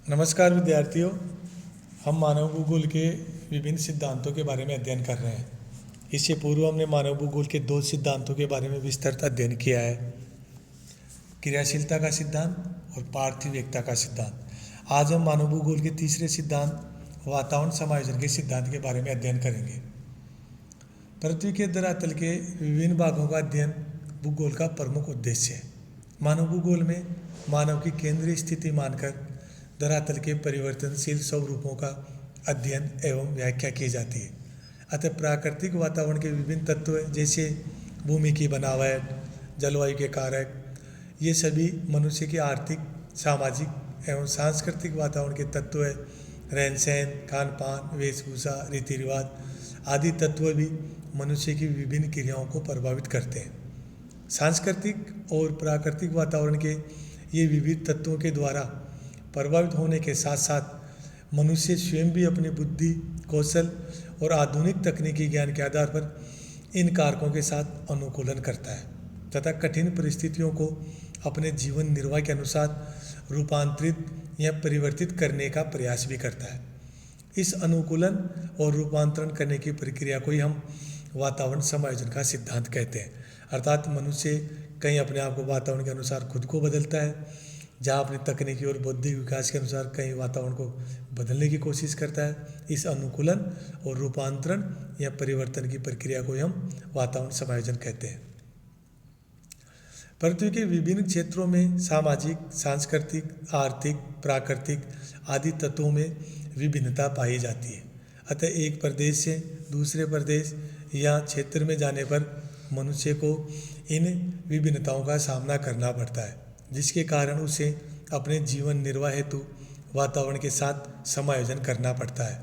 नमस्कार विद्यार्थियों। हम मानव भूगोल के विभिन्न सिद्धांतों के बारे में अध्ययन कर रहे हैं। इससे पूर्व हमने मानव भूगोल के दो सिद्धांतों के बारे में विस्तृत अध्ययन किया है, क्रियाशीलता का सिद्धांत और पार्थिव एकता का सिद्धांत। आज हम मानव भूगोल के तीसरे सिद्धांत वातावरण समायोजन के सिद्धांत के बारे में अध्ययन करेंगे। पृथ्वी के धरातल के विभिन्न भागों का अध्ययन भूगोल का प्रमुख उद्देश्य है। मानव भूगोल में मानव की केंद्रीय स्थिति मानकर धरातल के परिवर्तनशील स्वरूपों का अध्ययन एवं व्याख्या की जाती है। अतः प्राकृतिक वातावरण के विभिन्न तत्व जैसे भूमि की बनावट, जलवायु के कारक, ये सभी मनुष्य के आर्थिक, सामाजिक एवं सांस्कृतिक वातावरण के तत्व है। रहन सहन, खान पान, वेशभूषा, रीति रिवाज आदि तत्व भी मनुष्य की विभिन्न क्रियाओं को प्रभावित करते हैं। सांस्कृतिक और प्राकृतिक वातावरण के ये विविध तत्वों के द्वारा प्रभावित होने के साथ साथ मनुष्य स्वयं भी अपनी बुद्धि, कौशल और आधुनिक तकनीकी ज्ञान के आधार पर इन कारकों के साथ अनुकूलन करता है तथा कठिन परिस्थितियों को अपने जीवन निर्वाह के अनुसार रूपांतरित या परिवर्तित करने का प्रयास भी करता है। इस अनुकूलन और रूपांतरण करने की प्रक्रिया को ही हम वातावरण समायोजन का सिद्धांत कहते हैं। अर्थात मनुष्य कहीं अपने आप को वातावरण के अनुसार खुद को बदलता है, जहाँ अपनी तकनीकी और बौद्धिक विकास के अनुसार कहीं वातावरण को बदलने की कोशिश करता है। इस अनुकूलन और रूपांतरण या परिवर्तन की प्रक्रिया को हम वातावरण समायोजन कहते हैं। पृथ्वी के विभिन्न क्षेत्रों में सामाजिक, सांस्कृतिक, आर्थिक, प्राकृतिक आदि तत्वों में विभिन्नता पाई जाती है। अतः एक प्रदेश से दूसरे प्रदेश या क्षेत्र में जाने पर मनुष्य को इन विभिन्नताओं का सामना करना पड़ता है, जिसके कारण उसे अपने जीवन निर्वाह हेतु वातावरण के साथ समायोजन करना पड़ता है।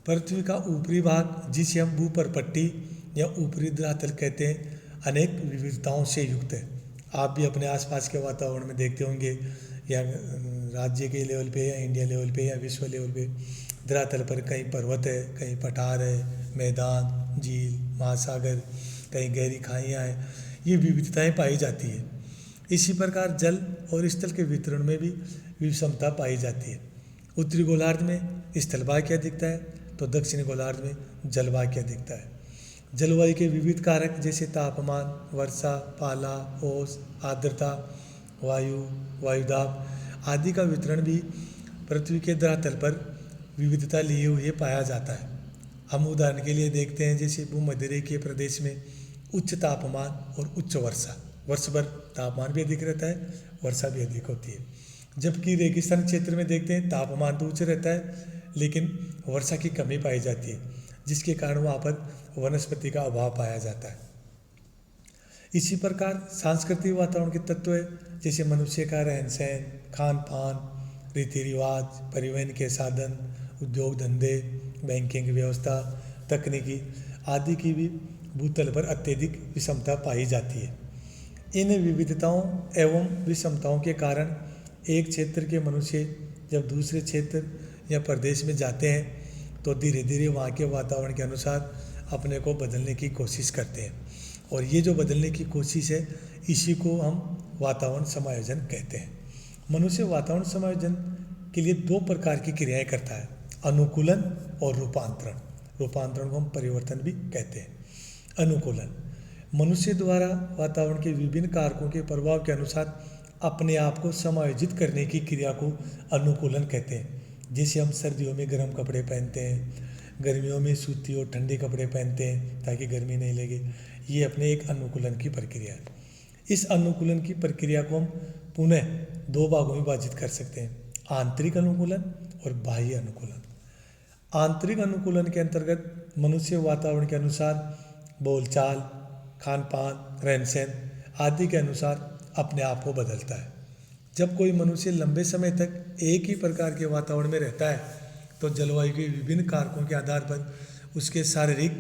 पृथ्वी का ऊपरी भाग, जिसे हम भूपर्पट्टी या ऊपरी धरातल कहते हैं, अनेक विविधताओं से युक्त है। आप भी अपने आसपास के वातावरण में देखते होंगे, या राज्य के लेवल पे या इंडिया लेवल पे या विश्व लेवल पे धरातल पर कहीं पर्वत है, कहीं पठार है, मैदान, झील, महासागर, कहीं गहरी खाइयाँ हैं। ये विविधताएं पाई जाती है। इसी प्रकार जल और स्थल के वितरण में भी विषमता पाई जाती है। उत्तरी गोलार्ध में स्थलभाग अधिकता है तो दक्षिणी गोलार्ध में जलभाग अधिकता है। जलवायु के विविध कारक जैसे तापमान, वर्षा, पाला, ओस, आर्द्रता, वायु, वायुदाब आदि का वितरण भी पृथ्वी के धरातल पर विविधता लिए हुए पाया जाता है। हम उदाहरण के लिए देखते हैं, जैसे भूमध्यरेखीय प्रदेश में उच्च तापमान और उच्च वर्षा, वर्ष भर तापमान भी अधिक रहता है, वर्षा भी अधिक होती है। जबकि रेगिस्तान क्षेत्र में देखते हैं तापमान तो उच्च रहता है लेकिन वर्षा की कमी पाई जाती है, जिसके कारण वहाँ पर वनस्पति का अभाव पाया जाता है। इसी प्रकार सांस्कृतिक वातावरण के तत्व है, जैसे मनुष्य का रहन सहन, खान पान, रीति रिवाज, परिवहन के साधन, उद्योग धंधे, बैंकिंग व्यवस्था, तकनीकी आदि की भी भूतल पर अत्यधिक विषमता पाई जाती है। इन विविधताओं एवं विषमताओं के कारण एक क्षेत्र के मनुष्य जब दूसरे क्षेत्र या प्रदेश में जाते हैं तो धीरे धीरे वहाँ के वातावरण के अनुसार अपने को बदलने की कोशिश करते हैं, और ये जो बदलने की कोशिश है इसी को हम वातावरण समायोजन कहते हैं। मनुष्य वातावरण समायोजन के लिए दो प्रकार की क्रियाएं करता है, अनुकूलन और रूपांतरण। रूपांतरण को हम परिवर्तन भी कहते हैं। अनुकूलन मनुष्य द्वारा वातावरण के विभिन्न कारकों के प्रभाव के अनुसार अपने आप को समायोजित करने की क्रिया को अनुकूलन कहते हैं। जैसे हम सर्दियों में गर्म कपड़े पहनते हैं, गर्मियों में सूती और ठंडे कपड़े पहनते हैं ताकि गर्मी नहीं लगे। ये अपने एक अनुकूलन की प्रक्रिया है। इस अनुकूलन की प्रक्रिया को हम पुनः दो भागों में विभाजित कर सकते हैं, आंतरिक अनुकूलन और बाह्य अनुकूलन। आंतरिक अनुकूलन के अंतर्गत मनुष्य वातावरण के अनुसार बोलचाल, खान पान, रहन सहन आदि के अनुसार अपने आप को बदलता है। जब कोई मनुष्य लंबे समय तक एक ही प्रकार के वातावरण में रहता है तो जलवायु के विभिन्न कारकों के आधार पर उसके शारीरिक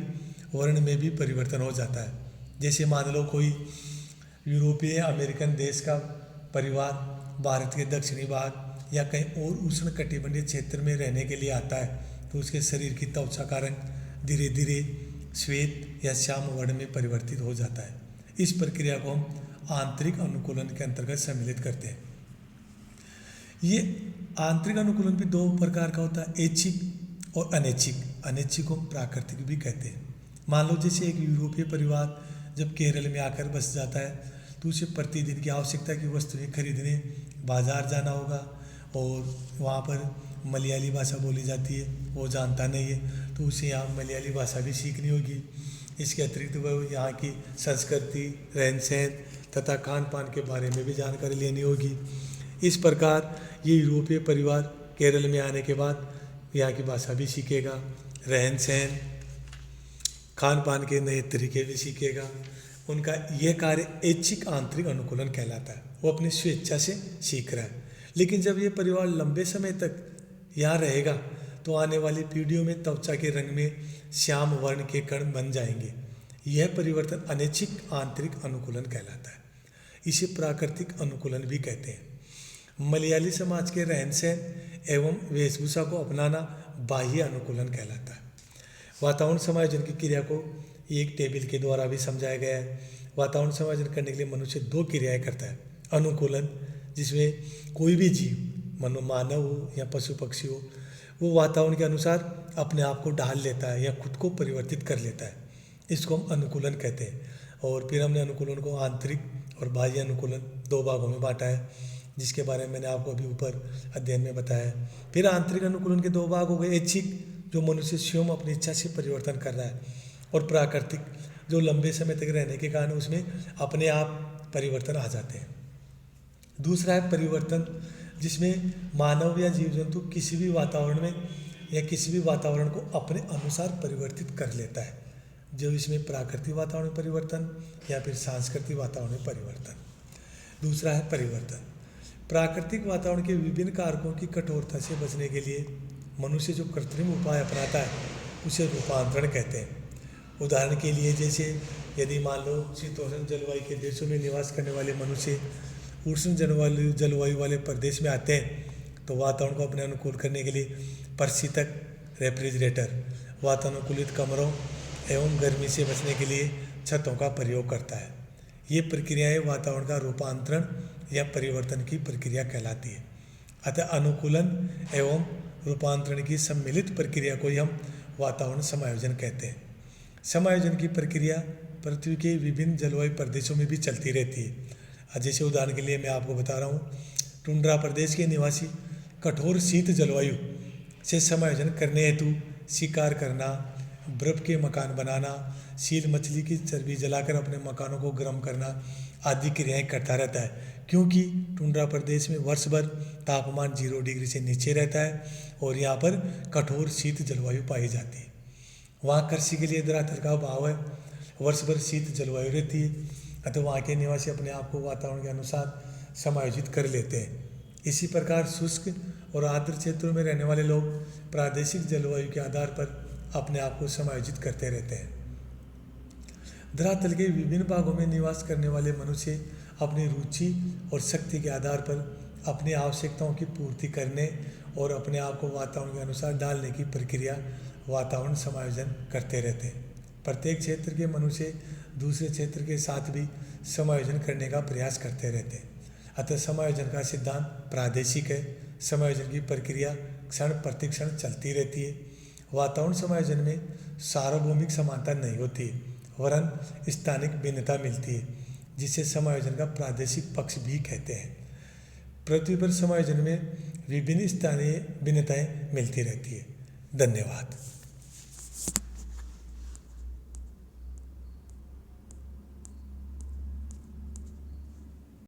वर्ण में भी परिवर्तन हो जाता है। जैसे मान लो कोई यूरोपीय अमेरिकन देश का परिवार भारत के दक्षिणी भाग या कहीं और उष्ण कटिबंधीय क्षेत्र में रहने के लिए आता है तो उसके शरीर की त्वचा का रंग धीरे धीरे श्वेत या श्याम वर्ण में परिवर्तित हो जाता है। इस प्रक्रिया को हम आंतरिक अनुकूलन के अंतर्गत सम्मिलित करते हैं। ये आंतरिक अनुकूलन भी दो प्रकार का होता है, ऐच्छिक और अनैच्छिक। अनैच्छिक को प्राकृतिक भी कहते हैं। मान लो जैसे एक यूरोपीय परिवार जब केरल में आकर बस जाता है तो उसे प्रतिदिन की आवश्यकता की वस्तुएं खरीदने बाजार जाना होगा, और वहाँ पर मलयाली भाषा बोली जाती है, वो जानता नहीं है तो उसे यहाँ मलयाली भाषा भी सीखनी होगी। इसके अतिरिक्त वह यहाँ की संस्कृति, रहन सहन तथा खान पान के बारे में भी जानकारी लेनी होगी। इस प्रकार ये यूरोपीय परिवार केरल में आने के बाद यहाँ की भाषा भी सीखेगा, रहन सहन, खान पान के नए तरीके भी सीखेगा। उनका यह कार्य ऐच्छिक आंतरिक अनुकूलन कहलाता है। वो अपनी स्वेच्छा से सीख रहा है। लेकिन जब ये परिवार लंबे समय तक यहाँ रहेगा तो आने वाली पीढ़ियों में त्वचा के रंग में श्याम वर्ण के कण बन जाएंगे। यह परिवर्तन अनैच्छिक आंतरिक अनुकूलन कहलाता है। इसे प्राकृतिक अनुकूलन भी कहते हैं। मलयाली समाज के रहन सहन एवं वेशभूषा को अपनाना बाह्य अनुकूलन कहलाता है। वातावरण समायोजन की क्रिया को एक टेबल के द्वारा भी समझाया गया है। वातावरण समायोजन करने के लिए मनुष्य दो क्रियाएं करता है। अनुकूलन, जिसमें कोई भी जीव, मानव हो या पशु पक्षी हो, वो वातावरण के अनुसार अपने आप को ढाल लेता है या खुद को परिवर्तित कर लेता है। इसको हम अनुकूलन कहते हैं। और फिर हमने अनुकूलन को आंतरिक और बाह्य अनुकूलन दो भागों में बांटा है, जिसके बारे में मैंने आपको अभी ऊपर अध्ययन में बताया है। फिर आंतरिक अनुकूलन के दो भाग हो गए, ऐच्छिक, जो मनुष्य स्वयं अपनी इच्छा से परिवर्तन कर रहा है, और प्राकृतिक, जो लंबे समय तक रहने के कारण उसमें अपने आप परिवर्तन आ जाते हैं। दूसरा है परिवर्तन, जिसमें मानव या जीव जंतु किसी भी वातावरण में या किसी भी वातावरण को अपने अनुसार परिवर्तित कर लेता है, जो इसमें प्राकृतिक वातावरण में परिवर्तन या फिर सांस्कृतिक वातावरण में परिवर्तन। दूसरा है परिवर्तन। प्राकृतिक वातावरण के विभिन्न कारकों की कठोरता से बचने के लिए मनुष्य जो कृत्रिम उपाय अपनाता है उसे रूपांतरण कहते हैं। उदाहरण के लिए, जैसे यदि मान लो शीतोष्ण जलवायु के देशों में निवास करने वाले मनुष्य उष्ण जलवायु वाले प्रदेश में आते हैं तो वातावरण को अपने अनुकूल करने के लिए प्रशीतक, रेफ्रिजरेटर, वातानुकूलित कमरों एवं गर्मी से बचने के लिए छतों का प्रयोग करता है। ये प्रक्रियाएं वातावरण का रूपांतरण या परिवर्तन की प्रक्रिया कहलाती है। अतः अनुकूलन एवं रूपांतरण की सम्मिलित प्रक्रिया को ही हम वातावरण समायोजन कहते हैं। समायोजन की प्रक्रिया पृथ्वी के विभिन्न जलवायु प्रदेशों में भी चलती रहती है। जैसे उदाहरण के लिए मैं आपको बता रहा हूँ, टुंड्रा प्रदेश के निवासी कठोर शीत जलवायु से समायोजन करने हेतु शिकार करना, बर्फ के मकान बनाना, सील मछली की चर्बी जलाकर अपने मकानों को गर्म करना आदि क्रियाएं करता रहता है, क्योंकि टुंड्रा प्रदेश में वर्ष भर तापमान 0 डिग्री से नीचे रहता है और यहाँ पर कठोर शीत जलवायु पाई जाती है। वहाँ कृषि के लिए धरातल का अभाव है, वर्ष भर शीत जलवायु रहती है, अतः वहाँ के निवासी अपने आप को वातावरण के अनुसार समायोजित कर लेते हैं। इसी प्रकार शुष्क और आर्द्र क्षेत्रों में रहने वाले लोग प्रादेशिक जलवायु के आधार पर अपने आप को समायोजित करते रहते हैं। धरातल के विभिन्न भागों में निवास करने वाले मनुष्य अपनी रुचि और शक्ति के आधार पर अपनी आवश्यकताओं की पूर्ति करने और अपने आप को वातावरण के अनुसार डालने की प्रक्रिया वातावरण समायोजन करते रहते हैं। प्रत्येक क्षेत्र के मनुष्य दूसरे क्षेत्र के साथ भी समायोजन करने का प्रयास करते रहते हैं। अतः समायोजन का सिद्धांत प्रादेशिक है। समायोजन की प्रक्रिया क्षण प्रतिक्षण चलती रहती है। वातावरण समायोजन में सार्वभौमिक समानता नहीं होती है, वरन स्थानिक भिन्नता मिलती है, जिसे समायोजन का प्रादेशिक पक्ष भी कहते हैं। पृथ्वी पर समायोजन में विभिन्न स्थानीय भिन्नताएं मिलती रहती है। धन्यवाद।